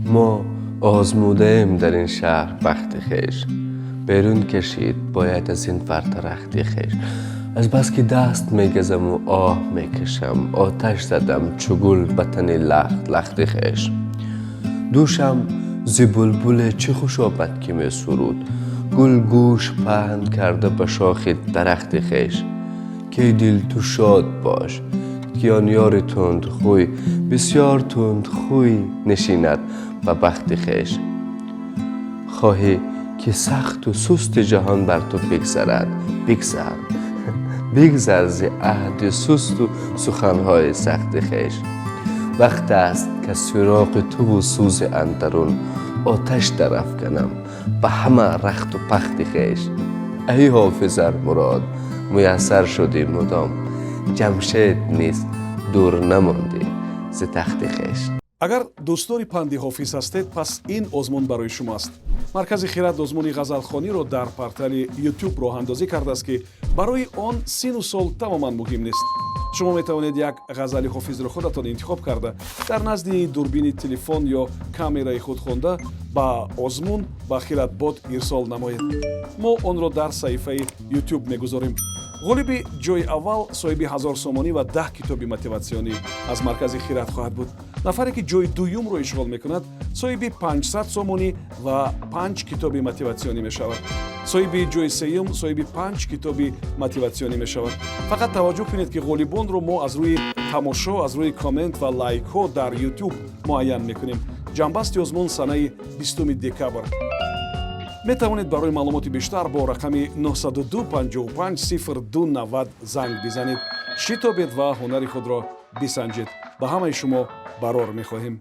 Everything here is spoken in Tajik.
ما آزموده‌ایم در این شهر بخت خویش. بیرون کشید باید از این فرطرختی خویش. از بس که دست میگزم و آه میکشم، آتش زدم چو گل به تن لخت لخت خویش. دوشم ز بلبل چه خوش آمد که می سرود، گل گوش پهن کرده به شاخ درخت خویش. که دل تو شاد باش که آن یار تند خوی، بسیار تند خوی نشیند به بخت خویش. خواهی که سخت و سست جهان بر تو بگذرد، بگذر ز عهد سست و سخنهای سخت خویش. وقت است که سراغ تو و سوز اندرون، آتش درافکنم به همه رخت و پخت خویش. ای حافظ مراد میسر شدی مدام، جمشید نیز دور نماندی ز تخت خویش. агар дӯстдори панди ҳофиз ҳастед, пас ин озмун барои шумоаст. маркази хират озмуни ғазалхониро дар портали YouTube роҳандозӣ кардааст, ки барои он сину сол тамоман муҳим нест. шумо метавонед як ғазали ҳофизро худатон интихоб карда, дар назди дурбини телефон ё камераи худ хонда ба озмун ба хиратбод ирсол намоед. мо онро дар саҳифаи YouTube мегузорем. ғолиби ҷойи аввал соҳиби 1000 сомонӣ ва 10 китоби мотиватсионӣ аз маркази хират хоҳад буд. нафаре ки ҷойи дуюмро ишғол мекунад соҳиби 500 сомонӣ ва 5 китоби мотиватсионӣ мешавад. соҳиби ҷойи сеюм соҳиби 5 китоби мотиватсионӣ мешавад. фақат таваҷҷӯҳ кунед ки ғолибонро мо аз рӯи тамошо, аз рӯи коммент ва лайкҳо дар YouTube муайян мекунем. ҷанбасти озмун санаи 20 декабр. метавонед барои маълумоти бештар бо рақами 902 55 02 90 занг бизанед. шитобед ва ҳунари худро бисанҷед. ба ҳамаи шумо барор мехоҳем.